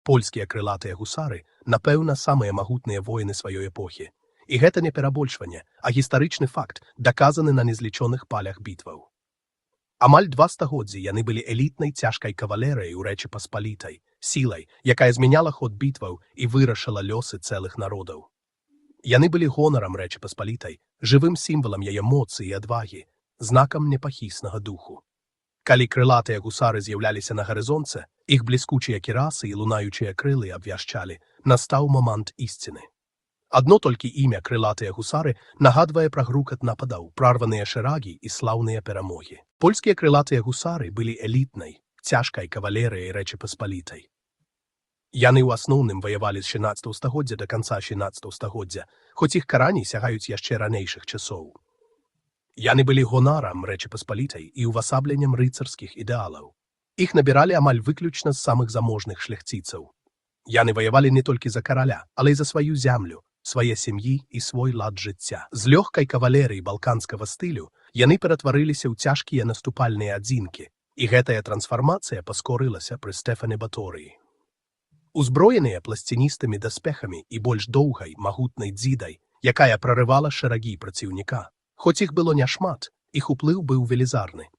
Польскія крылатыя гусары, напэўна, самыя магутныя воіны сваёй эпохі. І гэта не перабольшванне, а гістарычны факт, даказаны на незлічоных палях бітваў. Амаль 2 стагоддзі яны былі элітнай цяжкай кавалерыяй у Рэчы Паспалітай, сілай, якая змяняла ход бітваў і вырашыла лёсы цэлых народаў. Яны былі гонарам Рэчы Паспалітай, жывым сімвалам яе моцы і адвагі, знакам непахіснага духу. Калі крылатыя гусары з'яўляліся на гарызонце, іх бліскучыя кірасы і лунаючыя крылы абвяшчалі, настаў момант ісціны. Адно толькі імя крылатыя гусары нагадвае пра грукат нападаў, прарваныя шэрагі і слаўныя перамогі. Польскія крылатыя гусары былі элітнай, цяжкай кавалерыяй Рэчы Паспалітай. Яны ў асноўным ваявалі з 16 стагоддзя да канца 16 стагоддзя, хоць іх карані сягаюць яшчэ ранейшых часоў. Яны былі гонарам Рэчы Паспалітай і ўвасабленнем рыцарскіх ідэалаў. Іх набіралі амаль выключна з самых заможных шляхціцаў. Яны ваявалі не толькі за караля, але і за сваю зямлю, свае сям'і і свой лад жыцця. З лёгкай кавалерыі балканскага стылю яны ператварыліся ў цяжкія наступальныя адзінкі, і гэтая трансфармацыя паскорылася пры Стэфане Баторыі. Узброеныя пласціністымі даспехамі і больш доўгай, магутнай дзідай, якая прарывала шэрагі праціўніка. Хоць іх было няшмат, іх уплыў быў велізарны.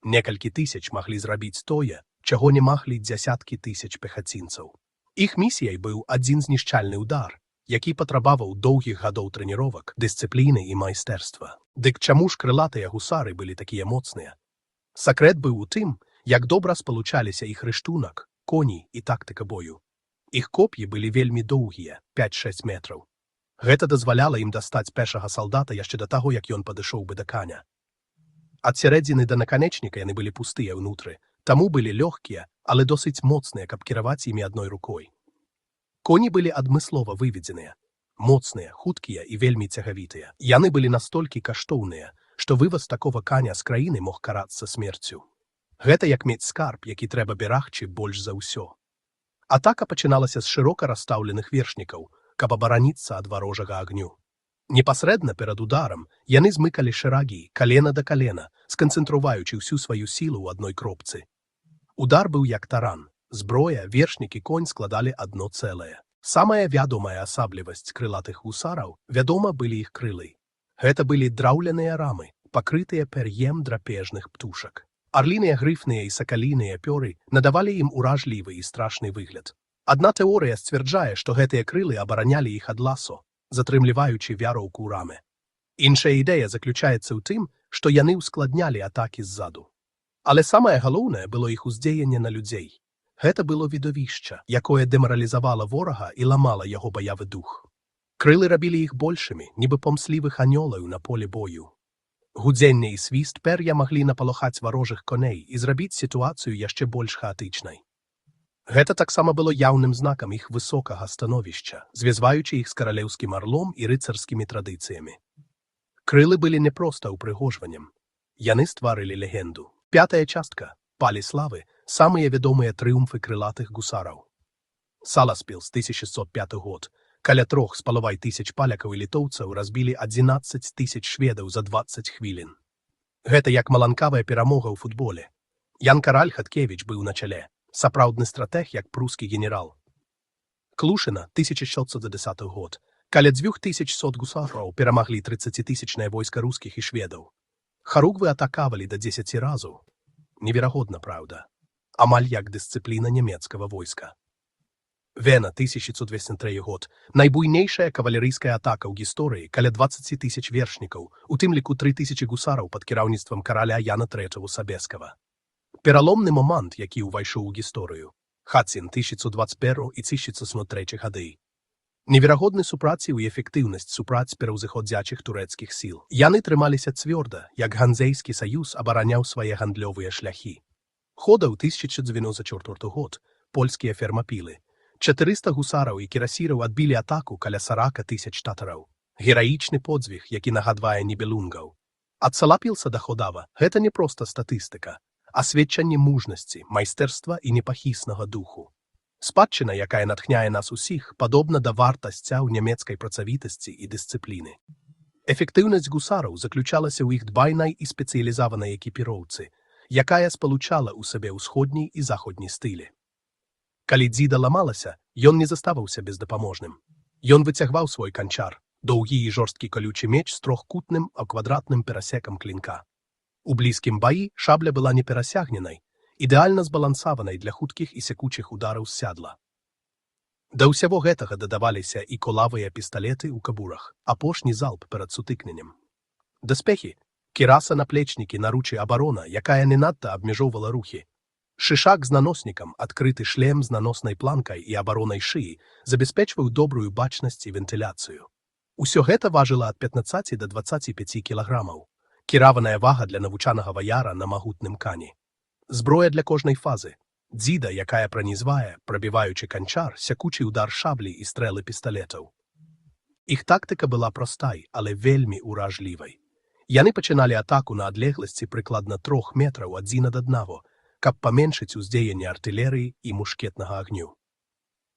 Некалькі тысяч маглі зрабіць тое, чаго не маглі дзясяткі тысяч пехацінцаў. Іх місіяй быў адзін знішчальны ўдар, які патрабаваў доўгіх гадоў трэніровак, дысцыпліны і майстэрства. Дык чаму ж крылатыя гусары былі такія моцныя? Сакрэт быў у тым, як добра спалучаліся іх рыштунак, коні і тактыка бою. Іх коп'і былі вельмі доўгія, 5-6 метраў. Гэта дазваляла ім дастаць пешага салдата яшчэ да таго, як ён падышоў бы да каня. Ад сярэдзіны да наканечніка яны былі пустыя ўнутры, таму былі лёгкія, але досыць моцныя, каб кіраваць імі адной рукой. Коні былі адмыслова выведзеныя, моцныя, хуткія і вельмі цягавітыя. Яны былі настолькі каштоўныя, што вываз такога каня з краіны мог карацца смерцю. Гэта як мець скарб, які трэба берагчы больш за ўсё. Атака пачыналася з шырока расстаўленых вершнікаў, каб абараніцца ад варожага агню. Непасрэдна перад ударам яны змыкалі шэрагі, калена да калена, сканцэнтруваючы ўсю сваю сілу ў адной кропцы. Удар быў як таран. Зброя, вершнік і конь складалі адно цэлае. Самая вядомая асаблівасць крылатых гусараў, вядома, былі іх крылы. Гэта былі драўляныя рамы, пакрытыя пер'ем драпежных птушак. Арліныя грыфныя і сакаліныя пёры надавалі ім уражлівы і страшны выгляд. Адна тэорыя сцвярджае, што гэтыя крылы абаранялі іх ад ласо, затрымліваючы вяроўку ў раме. Іншая ідэя заключаецца ў тым, што яны ўскладнялі атакі ззаду. Але самае галоўнае было іх уздзеянне на людзей. Гэта было відовішча, якое дэмаралізавала ворага і ламала яго баявы дух. Крылы рабілі іх большымі, нібы помслівых анёлаў на полі бою. Гудзенне і свіст пер'я маглі напалохаць варожых коней і зрабіць сітуацыю яшчэ больш хаатычнай. Гэта таксама было яўным знакам іх высокага становішча, звязваючы іх з каралеўскім арлом і рыцарскімі традыцыямі. Крылы былі не проста ўпрыгожваннем. Яны стварылі легенду. 5-я частка «Палі славы» – самыя вядомыя трыумфы крылатых гусараў. Саласпілс, 1605 год. Каля 3,5 тысяч палякаў і літоўцаў разбілі 11 тысяч шведаў за 20 хвілін. Гэта як маланкавая перамога ў футболе. Ян Караль Хаткевіч быў на чале, сапраўдны стратэг як прускі генерал. Клушына, 1610 год. Каля 2100 гусараў перамаглі 30-тысячнае войска рускіх і шведаў. Харугвы атакавалі да 10 разаў. Неверагодна, праўда. Амаль як дысцыпліна нямецкага войска. Вена, 1203 год. Найбуйнейшая кавалерыйская атака ў гісторыі, каля 20 тысяч вершнікаў, у тым ліку 3000 гусараў пад кіраўніцтвам караля Яна III Сабескага. Пераломны момант, які ўвайшоў у гісторыю. Хацін, 1121 і 1103 гады. Неверагодны супраціў і эфектыўнасць супраць пераўзыходзячых турэцкіх сіл. Яны трымаліся цвёрда, як ганзейскі саюз абараняў свае гандлёвыя шляхі. Ходаў 1094 год. Польскія фермапілы. 400 гусараў і кірасіраў адбілі атаку каля 40 тысяч татараў. Гераічны подзвіг, які нагадвае нібелунгаў. Ад Салапілса да Ходава гэта не проста статыстыка, а сведчанне мужнасці, майстэрства і непахіснага духу. Спадчына, якая натхняе нас усіх, падобна да вартасцяў нямецкай працавітасці і дысцыпліны. Эфектыўнасць гусараў заключалася ў іх дбайнай і спецыялізаванай экіпіроўцы, якая спалучала ў сабе ўсходні і заходні стылі. Калі дзіда ламалася, ён не заставаўся бездапаможным. Ён выцягваў свой канчар, доўгі і жорсткі калючы меч з трохкутным а квадратным перасекам клінка. У блізкім баі шабля была неперасягненай, ідэальна збалансаванай для хуткіх і секучых удараў з сядла. Да ўсяго гэтага дадаваліся і колавыя пісталеты ў кабурах, апошні залп перад сутыкненнем. Даспехі, кіраса, наплечнікі, наручы, абарона, якая не надта абмяжоўвала рухі. Шышак з наноснікам, адкрыты шлем з наноснай планкай і абаронай шыі забяспечваў добрую бачнасць і вентыляцыю. Усё гэта важыла ад 15 до 25 кілаграмаў. Кіраваная вага для навучанага ваяра на магутным кані. Зброя для кожнай фазы. Дзіда, якая пранізвае, прабіваючы канчар, сякучы удар шаблі і стрэлы пісталетаў. Іх тактыка была простай, але вельмі уражлівай. Яны пачыналі атаку на адлегласці прыкладна 3 метраў адзін ад аднаго, каб паменшыць уздзеянне артылерыі і мушкетнага агню.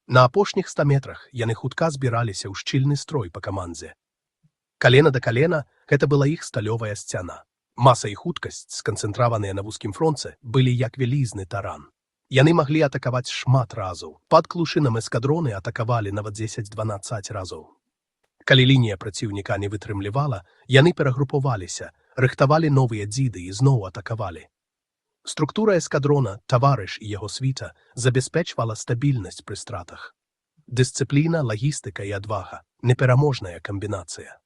На апошніх 100 метрах яны хутка збіраліся ў шчыльны строй па камандзе. Калена да калена гэта была іх сталёвая сцяна. Маса і хуткасць, сканцэнтраваныя на вузкім фронце, былі як вялізны таран. Яны маглі атакаваць шмат разаў. Пад клушынам эскадроны атакавалі нават 10-12 разоў. Калі лінія праціўніка не вытрымлівала, яны перагрупаваліся, рыхтавалі новыя дзіды і зноў атакавалі. Структура эскадрона, таварыш і яго світа забяспечвала стабільнасць пры стратах. Дысцыпліна, лагістыка і адвага – непераможная камбінацыя.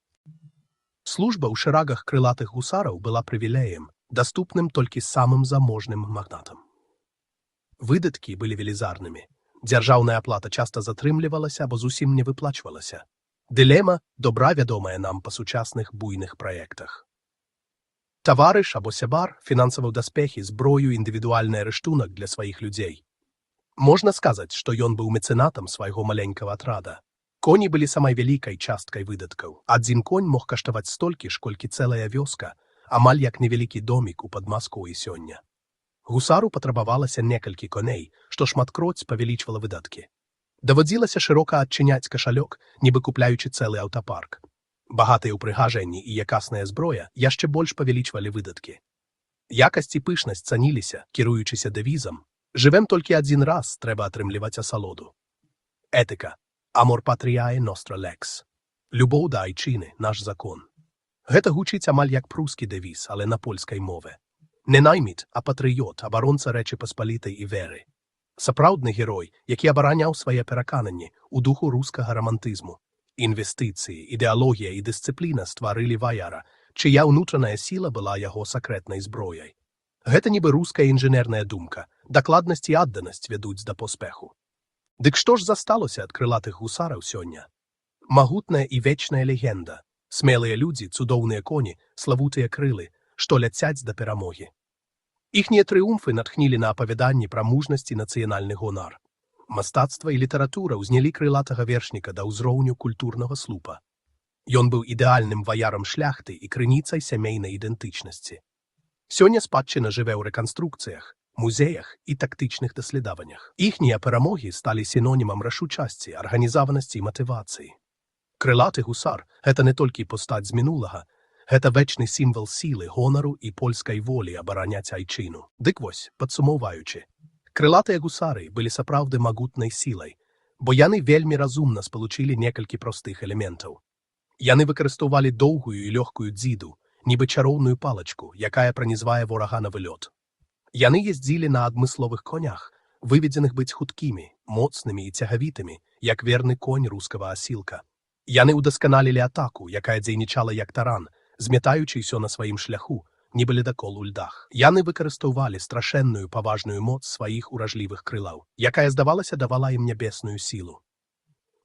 Служба ў шэрагах крылатых гусараў была прывілеем, даступным толькі самым заможным магнатам. Выдаткі былі велізарнымі. Дзяржаўная аплата часта затрымлівалася або зусім не выплачвалася. Дылема добра вядомая нам па сучасных буйных праектах. Таварыш або сябар фінансаваў даспехі, зброю, індывідуальны арыштунак для сваіх людзей. Можна сказаць, што ён быў мецэнатам свайго маленькага атрада. Коні былі самай вялікай часткай выдаткаў. Адзін конь мог каштаваць столькі ж, колькі цэлая вёска, амаль як невялікі домік у Падмаскоўі сёння. Гусару патрабавалася некалькі коней, што шматкроць павялічвала выдаткі. Даводзілася шырока адчыняць кашалёк, нібы купляючы цэлы аўтапарк. Багатыя ўпрыгажэнні і якасная зброя яшчэ больш павялічвалі выдаткі. Якасць і пышнасць цаніліся, кіруючыся дэвізам «Жывем толькі адзін раз, трэба атрымліваць асалоду». Этыка «Amor patriae nostra lex». Любоў да айчыны – наш закон. Гэта гучыць амаль як прускі дэвіз, але на польскай мове. Не найміт, а патрыёт, абаронца Рэчы Паспалітай і веры. Сапраўдны герой, які абараняў свае перакананні у духу рускага рамантызму. Інвестыцыі, ідэалогія і дысцыпліна стварылі ваяра, чыя ўнутраная сіла была яго сакрэтнай зброяй. Гэта нібы руская інжынерная думка, дакладнасць і адданасць вядуць да поспеху. Дык што ж засталося ад крылатых гусараў сёння? Магутная і вечная легенда. Смелыя людзі, цудоўныя коні, славутыя крылы, што ляцяць да перамогі. Іхнія трыумфы натхнілі на апавяданні пра мужнасць і нацыянальны гонар. Мастацтва і літаратура ўзнялі крылатага вершніка да ўзроўню культурнага слупа. Ён быў ідэальным ваярам шляхты і крыніцай сямейнай ідэнтычнасці. Сёння спадчына жыве ў рэканструкцыях, музеях і тактычных даследаваннях. Іхнія перамогі сталі сінонімам рашучасці, арганізаванасці і матывацыі. Крылаты гусар – гэта не толькі постаць з мінулага, гэта вечны сімвал сілы, гонару і польскай волі абараняць айчыну. Дык вось, падсумоўваючы, крылатыя гусары былі сапраўды магутнай сілай, бо яны вельмі разумна спалучылі некалькі простых элементаў. Яны выкарыстоўвалі доўгую і лёгкую дзіду, нібы чароўную палачку, якая пранізвае ворага на вылёт. Яны ездзілі на адмысловых конях, выведзеных быць хуткімі, моцнымі і цягавітымі, як верны конь рускага асілка. Яны ўдасканалілі атаку, якая дзейнічала як таран, змятаючы ўсё на сваім шляху, нібы ледакол у льдах. Яны выкарыстоўвалі страшэнную паважную моц сваіх уражлівых крылаў, якая, здавалася, давала ім нябесную сілу.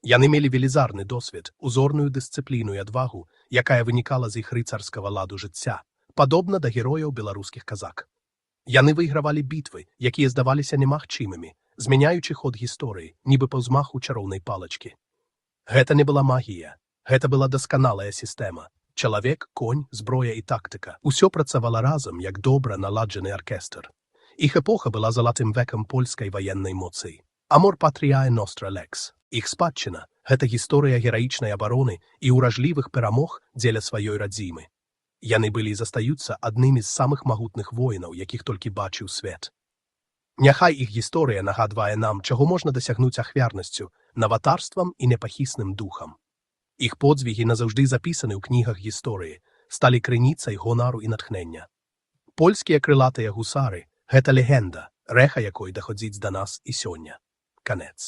Яны мелі велізарны досвед, узорную дысцыпліну і адвагу, якая вынікала з іх рыцарскага ладу жыцця, падобна да герояў беларускіх казак. Яны выйгравалі бітвы, якія здаваліся немагчымымі, змяняючы ход гісторыі, нібы па ўзмаху чароўнай палачкі. Гэта не была магія, гэта была дасканалая сістэма. Чалавек, конь, зброя і тактыка. Усё працавала разам, як добра наладжаны аркестр. Іх эпоха была залатым векам польскай ваеннай моцы. Amor patriae nostra lex. Іх спадчына – гэта гісторыя гераічнай абароны і ўражлівых перамог дзеля сваёй радзімы. Яны былі і застаюцца аднымі з самых магутных воінаў, якіх толькі бачыў свет. Няхай іх гісторыя нагадвае нам, чаго можна дасягнуць ахвярнасцю, наватарствам і непахісным духам. Іх подзвігі назаўжды запісаны ў кнігах гісторыі, сталі крыніцай гонару і натхнення. Польскія крылатыя гусары – гэта легенда, рэха якой даходзіць да нас і сёння. Канец.